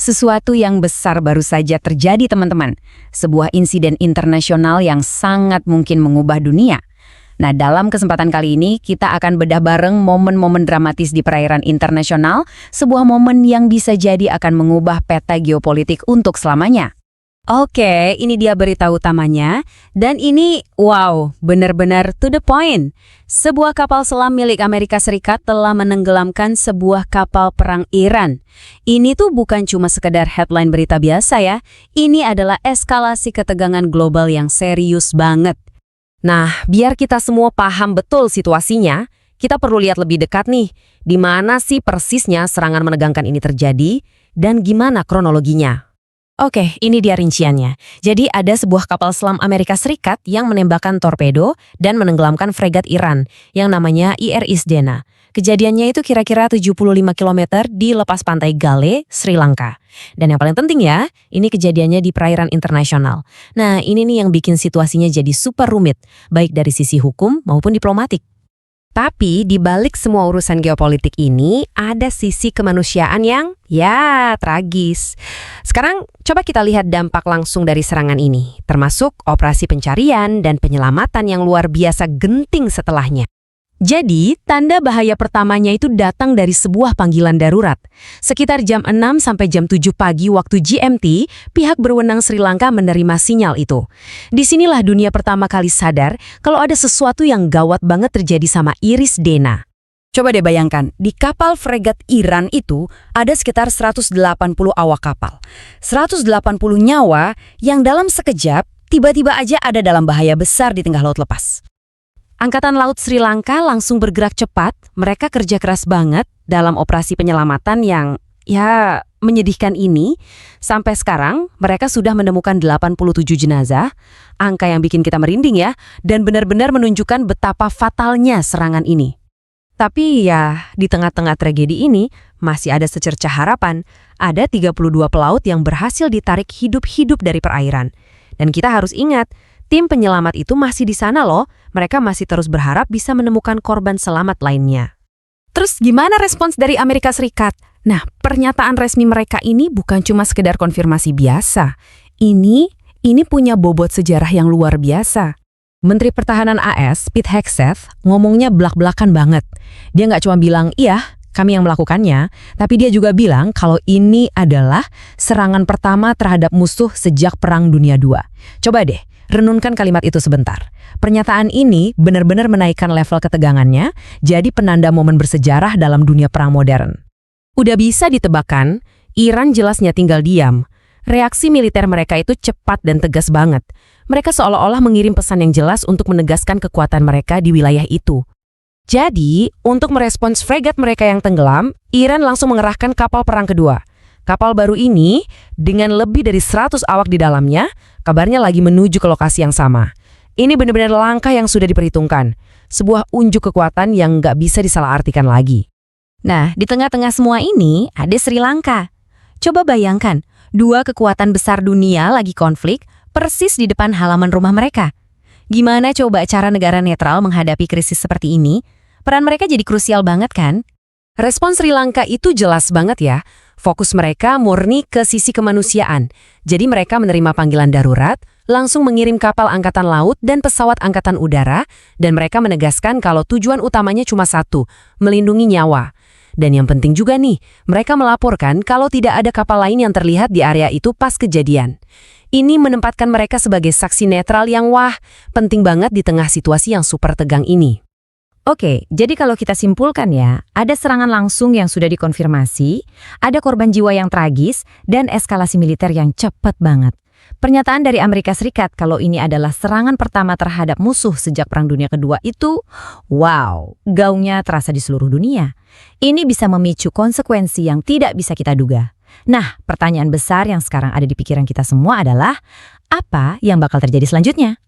Sesuatu yang besar baru saja terjadi, teman-teman. Sebuah insiden internasional yang sangat mungkin mengubah dunia. Nah, dalam kesempatan kali ini, kita akan bedah bareng momen-momen dramatis di perairan internasional, sebuah momen yang bisa jadi akan mengubah peta geopolitik untuk selamanya. Oke, ini dia berita utamanya. Dan ini, wow, benar-benar to the point. Sebuah kapal selam milik Amerika Serikat telah menenggelamkan sebuah kapal perang Iran. Ini tuh bukan cuma sekedar headline berita biasa ya. Ini adalah eskalasi ketegangan global yang serius banget. Nah, biar kita semua paham betul situasinya, kita perlu lihat lebih dekat nih, di mana sih persisnya serangan menegangkan ini terjadi, dan gimana kronologinya. Oke, ini dia rinciannya. Jadi ada sebuah kapal selam Amerika Serikat yang menembakkan torpedo dan menenggelamkan fregat Iran yang namanya IRIS Dena. Kejadiannya itu kira-kira 75 km di lepas pantai Gale, Sri Lanka. Dan yang paling penting ya, ini kejadiannya di perairan internasional. Nah, ini nih yang bikin situasinya jadi super rumit, baik dari sisi hukum maupun diplomatik. Tapi di balik semua urusan geopolitik ini, ada sisi kemanusiaan yang, ya, tragis. Sekarang, coba kita lihat dampak langsung dari serangan ini, termasuk operasi pencarian dan penyelamatan yang luar biasa genting setelahnya. Jadi, tanda bahaya pertamanya itu datang dari sebuah panggilan darurat. Sekitar jam 6 sampai jam 7 pagi waktu GMT, pihak berwenang Sri Lanka menerima sinyal itu. Disinilah dunia pertama kali sadar kalau ada sesuatu yang gawat banget terjadi sama IRIS Dena. Coba deh bayangkan, di kapal fregat Iran itu ada sekitar 180 awak kapal. 180 nyawa yang dalam sekejap tiba-tiba aja ada dalam bahaya besar di tengah laut lepas. Angkatan Laut Sri Lanka langsung bergerak cepat, mereka kerja keras banget dalam operasi penyelamatan yang, ya, menyedihkan ini. Sampai sekarang, mereka sudah menemukan 87 jenazah, angka yang bikin kita merinding ya, dan benar-benar menunjukkan betapa fatalnya serangan ini. Tapi ya, di tengah-tengah tragedi ini, masih ada secercah harapan. Ada 32 pelaut yang berhasil ditarik hidup-hidup dari perairan. Dan kita harus ingat, tim penyelamat itu masih di sana loh. Mereka masih terus berharap bisa menemukan korban selamat lainnya. Terus gimana respons dari Amerika Serikat? Nah, pernyataan resmi mereka ini bukan cuma sekedar konfirmasi biasa. Ini punya bobot sejarah yang luar biasa. Menteri Pertahanan AS, Pete Hegseth, ngomongnya belak-belakan banget. Dia nggak cuma bilang, iya, kami yang melakukannya, tapi dia juga bilang kalau ini adalah serangan pertama terhadap musuh sejak Perang Dunia II. Coba deh, renunkan kalimat itu sebentar. Pernyataan ini benar-benar menaikkan level ketegangannya, jadi penanda momen bersejarah dalam dunia perang modern. Udah bisa ditebakkan, Iran jelasnya tinggal diam. Reaksi militer mereka itu cepat dan tegas banget. Mereka seolah-olah mengirim pesan yang jelas untuk menegaskan kekuatan mereka di wilayah itu. Jadi, untuk merespons fregat mereka yang tenggelam, Iran langsung mengerahkan kapal perang kedua. Kapal baru ini, dengan lebih dari 100 awak di dalamnya, kabarnya lagi menuju ke lokasi yang sama. Ini benar-benar langkah yang sudah diperhitungkan. Sebuah unjuk kekuatan yang nggak bisa disalahartikan lagi. Nah, di tengah-tengah semua ini, ada Sri Lanka. Coba bayangkan, dua kekuatan besar dunia lagi konflik, persis di depan halaman rumah mereka. Gimana coba cara negara netral menghadapi krisis seperti ini? Peran mereka jadi krusial banget kan? Respons Sri Lanka itu jelas banget ya. Fokus mereka murni ke sisi kemanusiaan. Jadi mereka menerima panggilan darurat, langsung mengirim kapal angkatan laut dan pesawat angkatan udara, dan mereka menegaskan kalau tujuan utamanya cuma satu, melindungi nyawa. Dan yang penting juga nih, mereka melaporkan kalau tidak ada kapal lain yang terlihat di area itu pas kejadian. Ini menempatkan mereka sebagai saksi netral yang penting banget di tengah situasi yang super tegang ini. Oke, jadi kalau kita simpulkan ya, ada serangan langsung yang sudah dikonfirmasi, ada korban jiwa yang tragis, dan eskalasi militer yang cepat banget. Pernyataan dari Amerika Serikat kalau ini adalah serangan pertama terhadap musuh sejak Perang Dunia Kedua itu, wow, gaungnya terasa di seluruh dunia. Ini bisa memicu konsekuensi yang tidak bisa kita duga. Nah, pertanyaan besar yang sekarang ada di pikiran kita semua adalah, apa yang bakal terjadi selanjutnya?